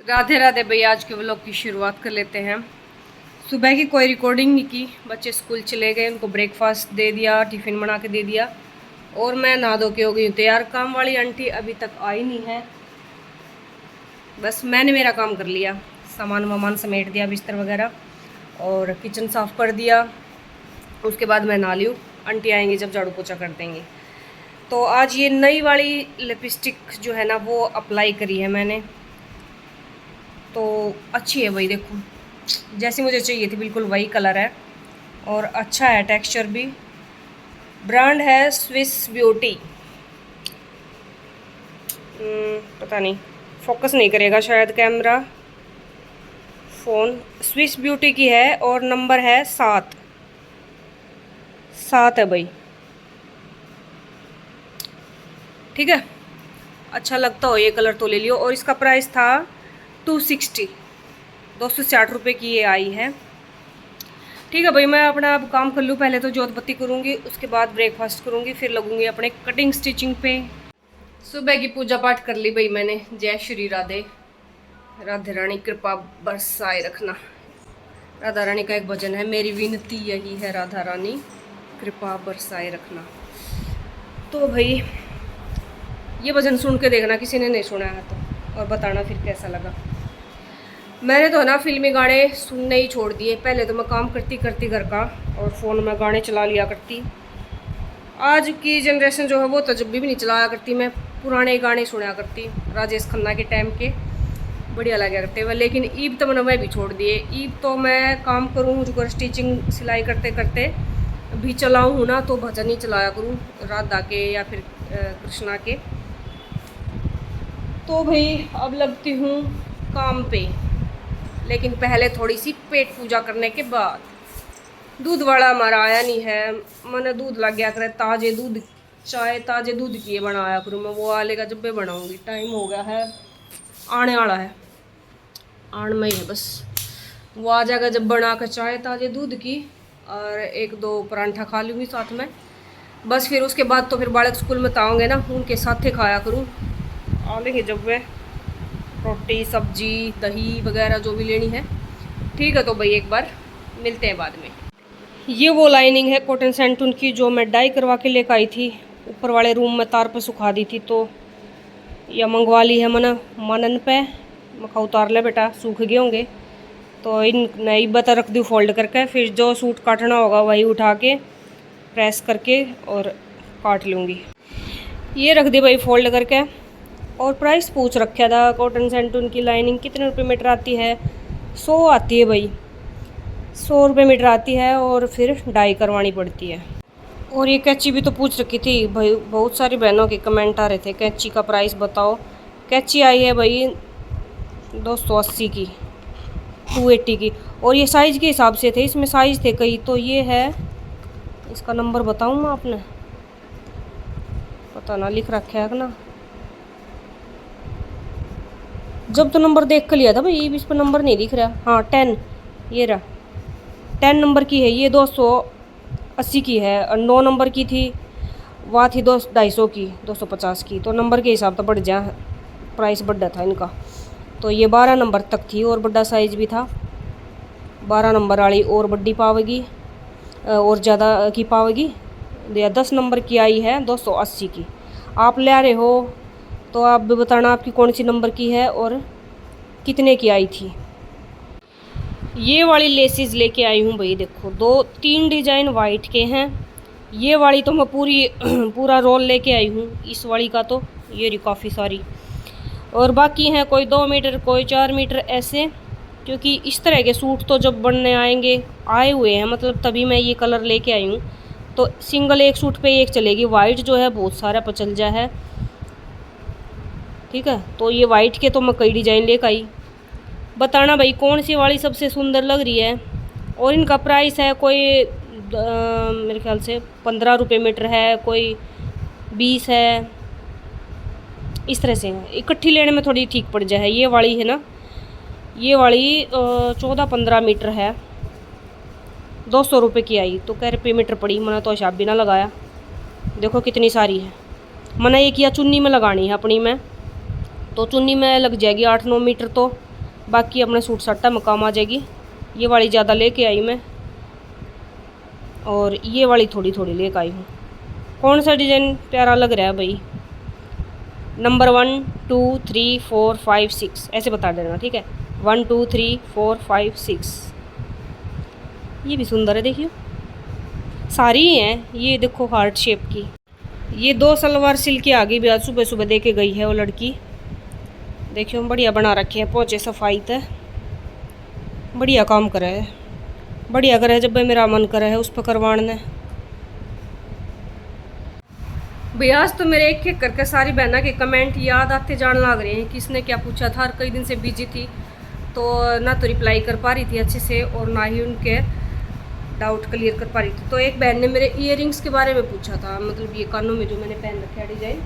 राधे राधे भैया। आज के व्लॉग की शुरुआत कर लेते हैं। सुबह की कोई रिकॉर्डिंग नहीं की, बच्चे स्कूल चले गए, उनको ब्रेकफास्ट दे दिया, टिफ़िन बना के दे दिया और मैं नहा धो के हो गई हूँ तैयार। काम वाली आंटी अभी तक आई नहीं है, बस मैंने मेरा काम कर लिया, सामान वामान समेट दिया, बिस्तर वगैरह और किचन साफ़ कर दिया। उसके बाद मैं नहा लूँ, आंटी आएंगी जब झाड़ू पोछा कर देंगे। तो आज ये नई वाली लिपस्टिक जो है ना वो अप्लाई करी है मैंने, तो अच्छी है भाई। देखो जैसी मुझे चाहिए थी बिल्कुल वही कलर है और अच्छा है टेक्सचर भी। ब्रांड है स्विस ब्यूटी। पता नहीं फोकस नहीं करेगा शायद कैमरा, फ़ोन। स्विस ब्यूटी की है और नंबर है 7 है भाई। ठीक है, अच्छा लगता हो ये कलर तो ले लियो। और इसका प्राइस था 260, 260 रुपये की ये आई है। ठीक है भाई, मैं अपना अब काम कर लूँ। पहले तो जोत बत्ती करूँगी, उसके बाद ब्रेकफास्ट करूँगी, फिर लगूंगी अपने कटिंग स्टिचिंग पे। सुबह की पूजा पाठ कर ली भाई मैंने। जय श्री राधे। राधे रानी कृपा बरसाए रखना। राधा रानी का एक भजन है, मेरी विनती यही है राधा रानी कृपा बरसाए रखना। तो भाई ये भजन सुन के देखना, किसी ने नहीं सुना है तो, और बताना फिर कैसा लगा। मैंने तो ना फिल्मी गाने सुनने ही छोड़ दिए। पहले तो मैं काम करती करती घर का और फ़ोन में गाने चला लिया करती। आज की जनरेशन जो है वो तो जब भी नहीं चलाया करती, मैं पुराने गाने सुना करती, राजेश खन्ना के टाइम के, बढ़िया लगा करते हुए। लेकिन ईब तो मैंने भी छोड़ दिए। ईब तो मैं काम करूँ मुझको स्टिचिंग सिलाई करते करते भी चलाऊँ ना, तो भजन ही चलाया करूँ, राधा के या फिर कृष्णा के। तो भाई अब लगती हूँ काम पे, लेकिन पहले थोड़ी सी पेट पूजा करने के बाद। दूध वाला हमारा आया नहीं है, मैंने दूध लग गया करे, ताज़े दूध चाय ताज़े दूध की बनाया करूँ मैं। वो आलेगा जब भी बनाऊँगी, टाइम हो गया है, आने वाला है, आन में ही है बस। वो आ जाएगा जब बना कर चाय ताज़े दूध की, और एक दो परांठा खा लूँगी साथ में, बस। फिर उसके बाद तो फिर बालक स्कूल में ताओगे ना, उनके साथ ही खाया करूँ। आलेंगे जब वे रोटी सब्जी दही वगैरह जो भी लेनी है। ठीक है, तो भाई एक बार मिलते हैं बाद में। ये वो लाइनिंग है कॉटन सेंटून की, जो मैं डाई करवा के लेकर आई थी, ऊपर वाले रूम में तार पर सुखा दी थी, तो यह मंगवा ली है मैंने मनन पे। मखा उतार ले बेटा, सूख गए होंगे तो इन नई बता रख दूँ फोल्ड करके। फिर जो सूट काटना होगा वही उठा के प्रेस करके और काट लूँगी। ये रख दी भाई फोल्ड करके। और प्राइस पूछ रखा था, कॉटन सेंटून की लाइनिंग कितने रुपए मीटर आती है? 100 आती है भाई, 100 रुपये मीटर आती है, और फिर डाई करवानी पड़ती है। और ये कैंची भी तो पूछ रखी थी भाई, बहुत सारी बहनों के कमेंट आ रहे थे कैंची का प्राइस बताओ। कैंची आई है भाई 280 की, 280 की, और ये साइज़ के हिसाब से थे, इसमें साइज़ थे कई। तो ये है, इसका नंबर बताऊँ मैं आपने, पता ना लिख रखा है ना, जब तो नंबर देख कर लिया था भाई, इस पर नंबर नहीं दिख रहा। हाँ 10, ये रहा 10 नंबर की है ये, 280 की है। और 9 नंबर की थी, वहाँ थी 250 की, 250 की। तो नंबर के हिसाब तो बढ़ जा, प्राइस बढ़ा था इनका। तो ये 12 नंबर तक थी और बड़ा साइज़ भी था। 12 नंबर वाली और बड़ी पावेगी, और ज़्यादा की पावेगी। या 10 नंबर की आई है 280 की। आप ले आ रहे हो तो आप भी बताना आपकी कौन सी नंबर की है और कितने की आई थी। ये वाली लेसिस लेके आई हूँ भाई, देखो 2-3 डिज़ाइन वाइट के हैं। ये वाली तो मैं पूरी पूरा रोल लेके आई हूँ इस वाली का, तो ये रही काफ़ी सारी। और बाकी हैं कोई 2 मीटर कोई 4 मीटर ऐसे, क्योंकि इस तरह के सूट तो जब बनने आए हुए हैं, मतलब तभी मैं ये कलर लेके आई हूँ। तो सिंगल एक सूट पे एक चलेगी, वाइट जो है बहुत सारा पचल जा है। ठीक है, तो ये वाइट के तो मैं कई डिज़ाइन लेकर आई। बताना भाई कौन सी वाली सबसे सुंदर लग रही है। और इनका प्राइस है कोई मेरे ख्याल से 15 रुपये मीटर है, कोई 20 है, इस तरह से इकट्ठी लेने में थोड़ी ठीक पड़ जाए। ये वाली है ना, ये वाली 14-15 मीटर है, 200 रुपये की आई। तो कह रुपये मीटर पड़ी, मैंने तो हिसाब भी ना लगाया। देखो कितनी सारी है। मैंने ये किया चुन्नी में लगानी है अपनी में, तो चुन्नी में लग जाएगी 8-9 मीटर। तो बाकी अपने सूट साटा में काम आ जाएगी। ये वाली ज़्यादा लेके आई मैं, और ये वाली थोड़ी थोड़ी लेके आई हूँ। कौन सा डिज़ाइन प्यारा लग रहा है भाई, नंबर 1 2 3 4 5 6 ऐसे बता देना, ठीक है। 1 2 3 4 5 6। ये भी सुंदर है, देखिए सारी ही हैं। ये देखो हार्ट शेप की। ये 2 सलवार सिल के आ गई भी, आज सुबह सुबह दे के गई है वो लड़की। देखियो बढ़िया बना रखे हैं, पोचे सफाई तय बढ़िया काम करे है, बढ़िया करे है। जब मेरा मन करे है उस पर करवाने भैया। आज तो मेरे एक एक करके सारी बहना के कमेंट याद आते जान लग रहे हैं, किसने क्या पूछा था। और कई दिन से बिजी थी तो ना तो रिप्लाई कर पा रही थी अच्छे से, और ना ही उनके डाउट क्लियर कर पा रही थी। तो एक बहन ने मेरे इयररिंग्स के बारे में पूछा था, मतलब ये कानों में जो मैंने पहन रखा है डिज़ाइन,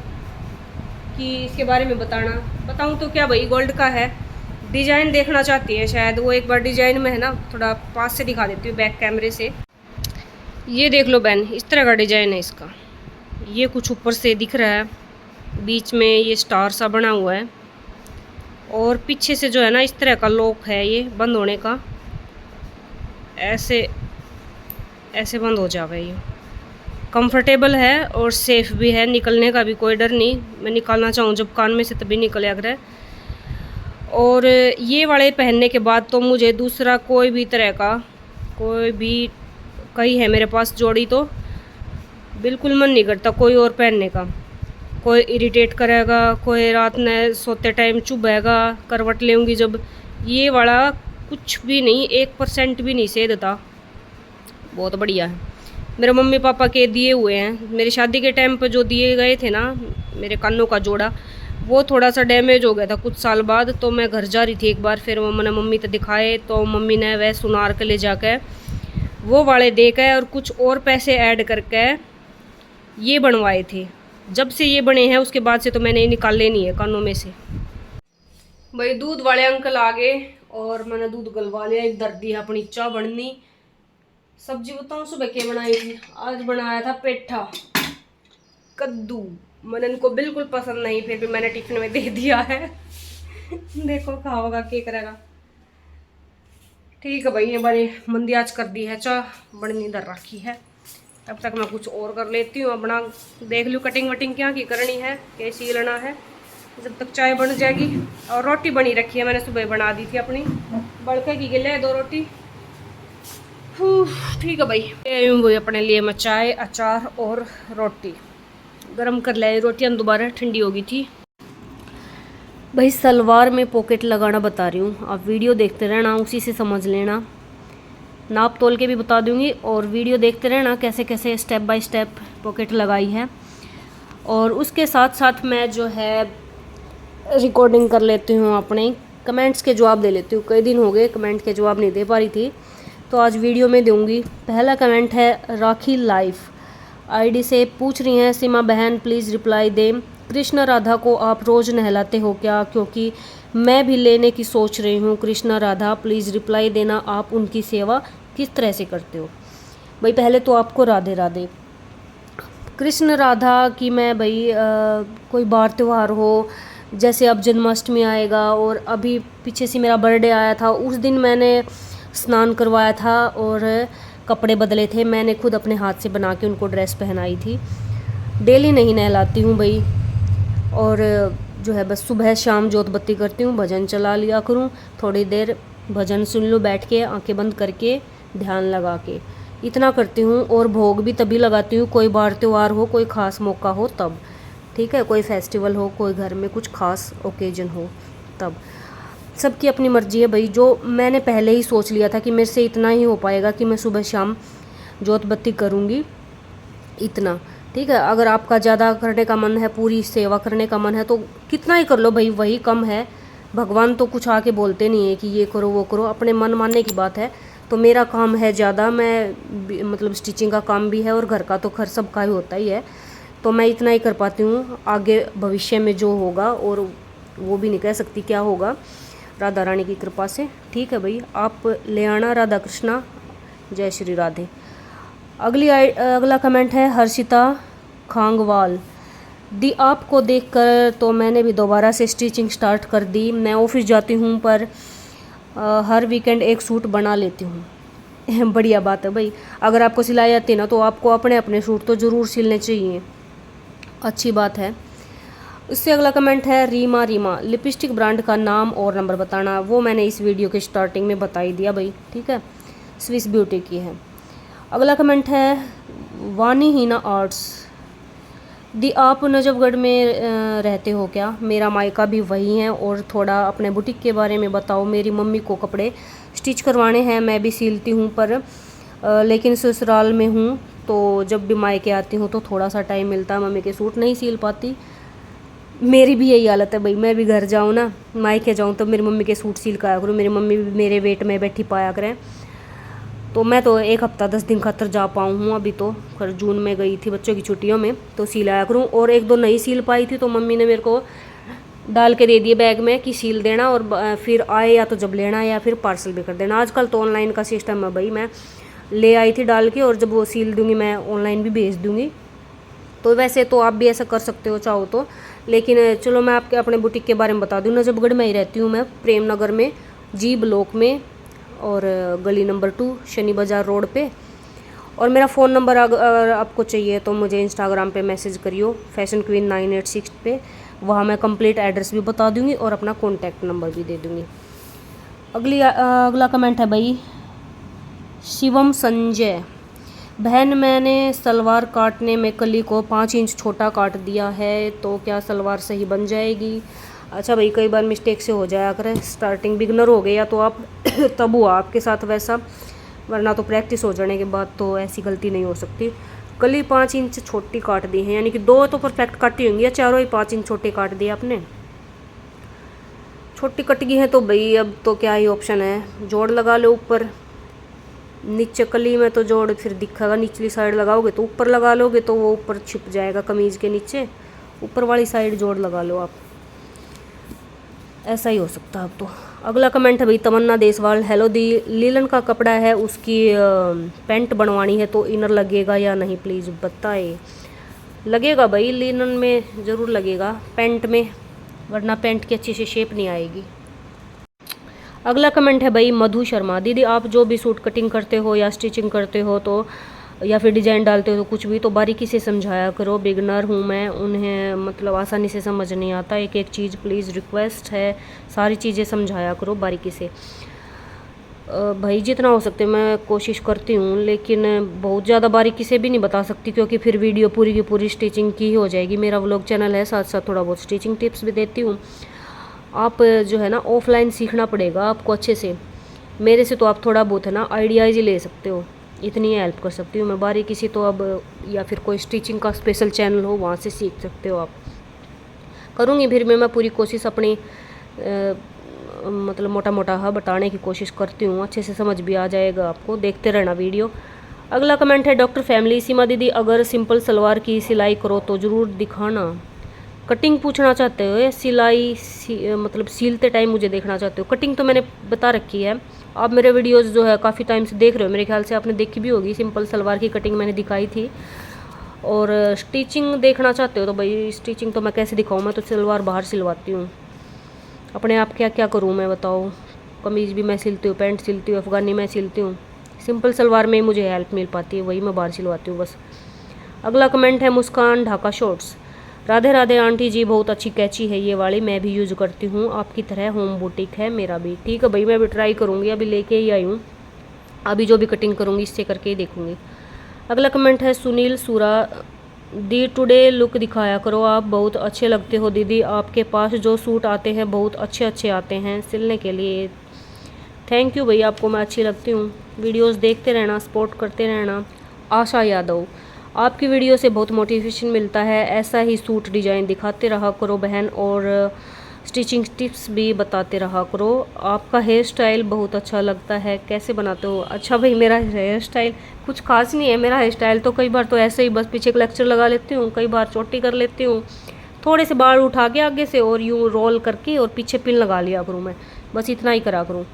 कि इसके बारे में बताऊं तो क्या भाई, गोल्ड का है। डिज़ाइन देखना चाहती है शायद वो, एक बार डिज़ाइन में है ना, थोड़ा पास से दिखा देती हूँ बैक कैमरे से। ये देख लो बहन, इस तरह का डिज़ाइन है इसका। ये कुछ ऊपर से दिख रहा है, बीच में ये स्टार सा बना हुआ है, और पीछे से जो है ना इस तरह का लॉक है, ये बंद होने का, ऐसे ऐसे बंद हो जावे। ये कंफर्टेबल है और सेफ़ भी है, निकलने का भी कोई डर नहीं। मैं निकालना चाहूँ जब कान में से तभी निकल आकर। और ये वाले पहनने के बाद तो मुझे दूसरा कोई भी तरह का, कोई भी कहीं है मेरे पास जोड़ी तो बिल्कुल मन नहीं करता कोई और पहनने का। कोई इरिटेट करेगा, कोई रात में सोते टाइम चुभेगा, करवट लेंगी जब। ये वाला कुछ भी नहीं, 1% भी नहीं सेधता, बहुत बढ़िया है। मेरे मम्मी पापा के दिए हुए हैं, मेरी शादी के टाइम पर जो दिए गए थे ना मेरे कानों का जोड़ा, वो थोड़ा सा डैमेज हो गया था कुछ साल बाद। तो मैं घर जा रही थी एक बार, फिर मैंने मम्मी तो दिखाए, तो मम्मी ने वह सुनार के ले जाकर वो वाले दे के और कुछ और पैसे ऐड करके ये बनवाए थे। जब से ये बने हैं उसके बाद से तो मैंने निकाले नहीं है कानों में से। भाई दूध वाले अंकल आ गए और मैंने दूध गलवा लिया। एक दर्दी है अपनी चाय बननी। सब्जी बताऊँ सुबह क्या बनाई थी, आज बनाया था पेठा कद्दू। मैंने इनको बिल्कुल पसंद नहीं, फिर भी मैंने टिफिन में दे दिया है। देखो खाओगा क्या करेगा। ठीक है भाई, ये बड़ी मंदी आज कर दी है, चाय बननी दर रखी है। तब तक मैं कुछ और कर लेती हूँ अपना, देख लूँ कटिंग वटिंग क्या की करनी है, कैसी लेना है, जब तक चाय बन जाएगी। और रोटी बनी रखी है, मैंने सुबह बना दी थी अपनी, बड़के की गिले 2 रोटी। ठीक है भाई, वही अपने लिए मैं चाय अचार और रोटी गरम कर लाई। रोटियाँ दोबारा ठंडी हो गई थी। भाई सलवार में पॉकेट लगाना बता रही हूँ, आप वीडियो देखते रहना, उसी से समझ लेना। नाप तोल के भी बता दूंगी, और वीडियो देखते रहना कैसे कैसे स्टेप बाय स्टेप पॉकेट लगाई है। और उसके साथ साथ मैं जो है रिकॉर्डिंग कर लेती हूँ, अपने कमेंट्स के जवाब दे लेती हूँ। कई दिन हो गए कमेंट के जवाब नहीं दे पा रही थी, तो आज वीडियो में दूंगी। पहला कमेंट है राखी लाइफ आईडी से, पूछ रही हैं सीमा बहन प्लीज़ रिप्लाई दें, कृष्णा राधा को आप रोज़ नहलाते हो क्या, क्योंकि मैं भी लेने की सोच रही हूँ। कृष्णा राधा प्लीज़ रिप्लाई देना, आप उनकी सेवा किस तरह से करते हो। भाई पहले तो आपको राधे राधे। कृष्ण राधा की मैं भाई कोई बार त्यौहार हो, जैसे अब जन्माष्टमी आएगा, और अभी पीछे से मेरा बर्थडे आया था, उस दिन मैंने स्नान करवाया था और कपड़े बदले थे, मैंने खुद अपने हाथ से बना के उनको ड्रेस पहनाई थी। डेली नहीं नहलाती हूँ भाई, और जो है बस सुबह शाम जोत बत्ती करती हूँ, भजन चला लिया करूँ, थोड़ी देर भजन सुन लूँ बैठ के आंखें बंद करके ध्यान लगा के, इतना करती हूँ। और भोग भी तभी लगाती हूँ कोई बार त्यौहार हो, कोई ख़ास मौका हो तब, ठीक है, कोई फेस्टिवल हो, कोई घर में कुछ खास ओकेजन हो तब। सबकी अपनी मर्जी है भाई। जो मैंने पहले ही सोच लिया था कि मेरे से इतना ही हो पाएगा कि मैं सुबह शाम जोत बत्ती करूँगी, इतना, ठीक है। अगर आपका ज़्यादा करने का मन है, पूरी सेवा करने का मन है, तो कितना ही कर लो भाई, वही कम है। भगवान तो कुछ आके बोलते नहीं है कि ये करो वो करो, अपने मन मानने की बात है। तो मेरा काम है ज़्यादा, मैं मतलब स्टिचिंग का काम भी है, और घर का तो खैर सबका ही होता ही है, तो मैं इतना ही कर पाती हूँ। आगे भविष्य में जो होगा, और वो भी नहीं कह सकती क्या होगा, राधा रानी की कृपा से, ठीक है भाई। आप ले आना राधा कृष्णा, जय श्री राधे। अगला कमेंट है हर्षिता खांगवाल दी, आपको देखकर तो मैंने भी दोबारा से स्टिचिंग स्टार्ट कर दी। मैं ऑफिस जाती हूँ पर हर वीकेंड एक सूट बना लेती हूँ। बढ़िया बात है भाई, अगर आपको सिलाई आती है ना तो आपको अपने अपने सूट तो ज़रूर सिलने चाहिए, अच्छी बात है। उससे अगला कमेंट है रीमा लिपस्टिक ब्रांड का नाम और नंबर बताना। वो मैंने इस वीडियो के स्टार्टिंग में बता ही दिया भाई, ठीक है, स्विस ब्यूटी की है। अगला कमेंट है वानी हीना आर्ट्स दी, आप नजफगढ़ में रहते हो क्या? मेरा मायका भी वही है। और थोड़ा अपने बुटीक के बारे में बताओ। मेरी मम्मी को कपड़े स्टिच करवाने हैं, मैं भी सिलती हूँ पर लेकिन ससुराल में हूँ तो जब भी मायके आती हूँ तो थोड़ा सा टाइम मिलता है, मम्मी के सूट नहीं सिल पाती। मेरी भी यही हालत है भाई, मैं भी घर जाऊँ ना, मायके जाऊँ तो मेरी मम्मी के सूट सिल का आया करूँ। मेरी मम्मी भी मेरे वेट में बैठी पाया करें। तो मैं तो एक हफ्ता 10 दिन खातर जा पाऊँ हूँ अभी तो, खैर जून में गई थी बच्चों की छुट्टियों में तो सिलाया करूँ। और एक दो नहीं सिल पाई थी तो मम्मी ने मेरे को डाल के दे दिए बैग में कि सील देना, और फिर आए या तो जब लेना या फिर पार्सल भी कर देना। आजकल तो ऑनलाइन का सिस्टम है भाई, मैं ले आई थी डाल के, और जब वो सील दूँगी मैं ऑनलाइन भी भेज दूँगी। तो वैसे तो आप भी ऐसा कर सकते हो चाहो तो, लेकिन चलो मैं आपके अपने बुटीक के बारे में बता दूँ। नजफगढ़ में ही रहती हूँ मैं, प्रेम नगर में, जी ब्लॉक में, और गली नंबर 2 शनि बाज़ार रोड पे। और मेरा फ़ोन नंबर अगर आपको चाहिए तो मुझे इंस्टाग्राम पे मैसेज करियो फैशन क्वीन 986 पे, वहाँ मैं कंप्लीट एड्रेस भी बता दूँगी और अपना कॉन्टैक्ट नंबर भी दे दूँगी। अगला कमेंट है भाई शिवम संजय, बहन मैंने सलवार काटने में कली को 5 इंच छोटा काट दिया है तो क्या सलवार सही बन जाएगी? अच्छा भाई, कई बार मिस्टेक से हो जाया करे, स्टार्टिंग बिगनर हो गए या तो आप तब हुआ आपके साथ वैसा, वरना तो प्रैक्टिस हो जाने के बाद तो ऐसी गलती नहीं हो सकती। कली 5 इंच छोटी काट दी है, यानी कि 2 तो परफेक्ट काटी होंगी या चारों ही 5 इंच छोटे काट दिए आपने? छोटी कट गई है तो भाई अब तो क्या ही ऑप्शन है, जोड़ लगा लो ऊपर नीचे। कली में तो जोड़ फिर दिखेगा, निचली साइड लगाओगे तो ऊपर लगा लोगे तो वो ऊपर छिप जाएगा कमीज़ के नीचे, ऊपर वाली साइड जोड़ लगा लो आप, ऐसा ही हो सकता है अब तो। अगला कमेंट है भाई तमन्ना देसवाल, हेलो दी, लीलन का कपड़ा है उसकी पैंट बनवानी है तो इनर लगेगा या नहीं प्लीज़ बताए। लगेगा भाई, लीलन में ज़रूर लगेगा, पैंट में, वरना पैंट की अच्छी से शेप नहीं आएगी। अगला कमेंट है भाई मधु शर्मा, दीदी आप जो भी सूट कटिंग करते हो या स्टिचिंग करते हो तो या फिर डिज़ाइन डालते हो तो कुछ भी तो बारीकी से समझाया करो, बिगनर हूँ मैं, उन्हें मतलब आसानी से समझ नहीं आता, एक एक चीज़ प्लीज़ रिक्वेस्ट है, सारी चीज़ें समझाया करो बारीकी से। भाई जितना हो सकते मैं कोशिश करती हूँ, लेकिन बहुत ज़्यादा बारीकी से भी नहीं बता सकती क्योंकि फिर वीडियो पूरी की पूरी स्टिचिंग की ही हो जाएगी। मेरा व्लॉग चैनल है, साथ साथ थोड़ा बहुत स्टिचिंग टिप्स भी देती हूँ। आप जो है ना ऑफलाइन सीखना पड़ेगा आपको अच्छे से, मेरे से तो आप थोड़ा बहुत है ना आइडियाज़ ही ले सकते हो, इतनी हेल्प कर सकती हूँ मैं बारीकी से तो। अब या फिर कोई स्टिचिंग का स्पेशल चैनल हो वहाँ से सीख सकते हो आप। करूँगी फिर मैं पूरी कोशिश अपनी मतलब मोटा मोटा हाँ बताने की कोशिश करती हूँ, अच्छे से समझ भी आ जाएगा आपको, देखते रहना वीडियो। अगला कमेंट है डॉक्टर फैमिली, सीमा दीदी अगर सिंपल सलवार की सिलाई करो तो ज़रूर दिखाना। कटिंग पूछना चाहते हो या सिलाई मतलब सीलते टाइम मुझे देखना चाहते हो? कटिंग तो मैंने बता रखी है, आप मेरे वीडियोस जो है काफ़ी टाइम से देख रहे हो, मेरे ख्याल से आपने देखी भी होगी, सिंपल सलवार की कटिंग मैंने दिखाई थी। और स्टिचिंग देखना चाहते हो तो भाई स्टिचिंग तो मैं कैसे दिखाऊँ, मैं तो सलवार बाहर सिलवाती हूँ अपने आप, क्या क्या करूँ मैं बताओ, कमीज़ भी मैं सिलती हूँ, पैंट सिलती हूँ, अफ़गानी मैं सिलती हूँ, सिंपल सलवार में मुझे हेल्प मिल पाती है, वही मैं बाहर सिलवाती हूँ बस। अगला कमेंट है मुस्कान ढाका शॉर्ट्स, राधे राधे आंटी जी, बहुत अच्छी कैची है ये वाली, मैं भी यूज़ करती हूँ, आपकी तरह होम बुटीक है मेरा भी। ठीक है भाई, मैं भी ट्राई करूँगी, अभी लेके ही आई हूँ, अभी जो भी कटिंग करूँगी इससे करके ही देखूँगी। अगला कमेंट है सुनील सूरा, दी टुडे लुक दिखाया करो, आप बहुत अच्छे लगते हो दीदी, आपके पास जो सूट आते हैं बहुत अच्छे अच्छे आते हैं सिलने के लिए। थैंक यू भाई, आपको मैं अच्छी लगती हूँ, वीडियोस देखते रहना, सपोर्ट करते रहना। आशा यादव, आपकी वीडियो से बहुत मोटिवेशन मिलता है, ऐसा ही सूट डिज़ाइन दिखाते रहा करो बहन, और स्टिचिंग टिप्स भी बताते रहा करो, आपका हेयर स्टाइल बहुत अच्छा लगता है, कैसे बनाते हो? अच्छा भाई, मेरा हेयर स्टाइल कुछ खास नहीं है, मेरा हेयर स्टाइल तो कई बार तो ऐसे ही बस पीछे क्लेक्चर लगा लेती हूँ, कई बार चोटी कर लेती हूँ, थोड़े से बाल उठा के आगे से और यूँ रोल करके और पीछे पिन लगा लिया करूँ मैं, बस इतना ही करा करूँ।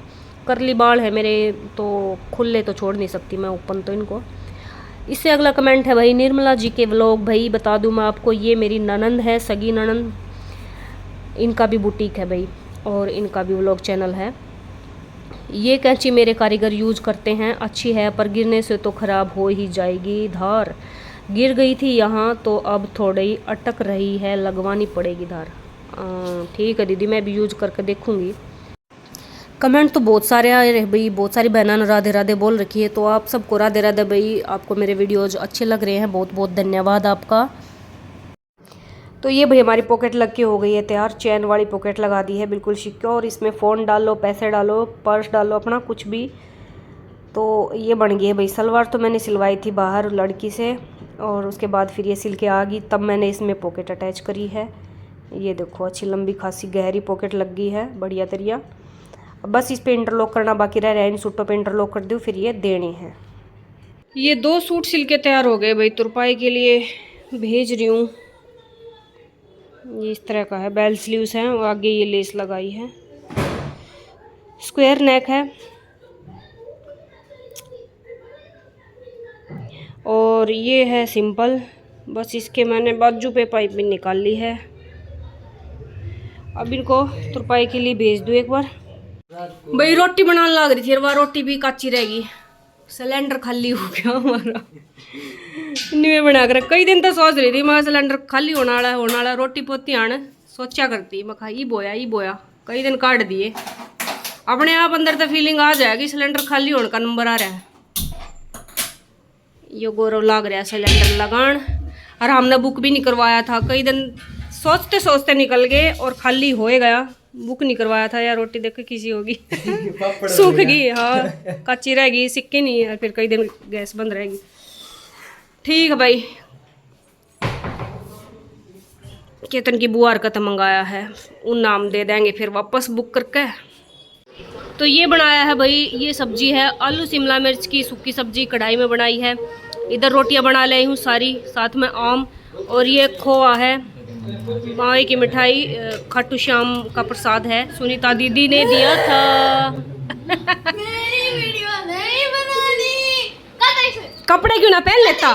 करली बाल है मेरे तो खुले तो छोड़ नहीं सकती मैं ओपन तो इनको। इससे अगला कमेंट है भाई निर्मला जी के व्लॉग, भाई बता दूं मैं आपको, ये मेरी ननंद है, सगी ननंद, इनका भी बुटीक है भाई और इनका भी व्लॉग चैनल है, ये कैंची मेरे कारीगर यूज करते हैं, अच्छी है पर गिरने से तो ख़राब हो ही जाएगी। धार गिर गई थी यहाँ तो अब थोड़ी अटक रही है, लगवानी पड़ेगी धार। ठीक है दीदी, मैं भी यूज करके देखूँगी। कमेंट तो बहुत सारे आए रहे भाई, बहुत सारी बहनों ने राधे राधे बोल रखी है, तो आप सबको राधे राधे भाई। आपको मेरे वीडियोज़ अच्छे लग रहे हैं, बहुत बहुत धन्यवाद आपका। तो ये भाई हमारी पॉकेट लग के हो गई है तैयार, चैन वाली पॉकेट लगा दी है बिल्कुल सिक्योर। इसमें फ़ोन डालो, पैसे डालो, पर्स डालो, अपना कुछ भी। तो ये बन गई है भाई। सलवार तो मैंने सिलवाई थी बाहर लड़की से, और उसके बाद फिर ये सिल के आ गई, तब मैंने इसमें पॉकेट अटैच करी है। ये देखो अच्छी लंबी खासी गहरी पॉकेट लग गई है, बढ़िया तरिया। अब बस इस पर इंटरलॉक करना बाकी रह रहा है, इन सूटों पर इंटरलॉक कर दूँ फिर ये देनी है। ये 2 सूट सिल के तैयार हो गए भाई, तुरपाई के लिए भेज रही हूँ। ये इस तरह का है, बेल स्लीव्स हैं, आगे ये लेस लगाई है, स्क्वायर नेक है, और ये है सिंपल। बस इसके मैंने बाजू पे पाइपिंग निकाल ली है। अब इनको तुरपाई के लिए भेज दूँ एक बार। भाई रोटी बनाने लग रही थी, वह रोटी भी कच्ची रहेगी, सिलेंडर खाली हो गया हमारा। नहीं बना कर कई दिन तो सोच रही थी मैं सिलेंडर खाली होने वाला रोटी पोती आने सोचा करती मैं खा ही बोया कई दिन काट दिए। अपने आप अंदर तो फीलिंग आ जाएगी सिलेंडर खाली होने का नंबर आ रहा है। ये गौरव लाग रहा है सिलेंडर लगान, और हमने बुक भी नहीं करवाया था, कई दिन सोचते सोचते निकल गए और खाली हो गया। बुक नहीं करवाया था यार, रोटी देख किसी होगी सूख गई, हाँ कच्ची रहेगी, सिक्के नहीं है, फिर कई दिन गैस बंद रहेगी। ठीक है भाई, केतन की बुआ का तो मंगाया है, उन नाम दे देंगे फिर वापस बुक करके। तो ये बनाया है भाई, ये सब्जी है आलू शिमला मिर्च की सूखी सब्जी, कढ़ाई में बनाई है। इधर रोटियां बना लाई हूँ सारी, साथ में आम, और ये खोआ है, मावे की मिठाई, खाटू श्याम का प्रसाद है, सुनीता दीदी ने दिया था। मेरी वीडियो नहीं बनानी। कपड़े क्यों ना पहन लेता।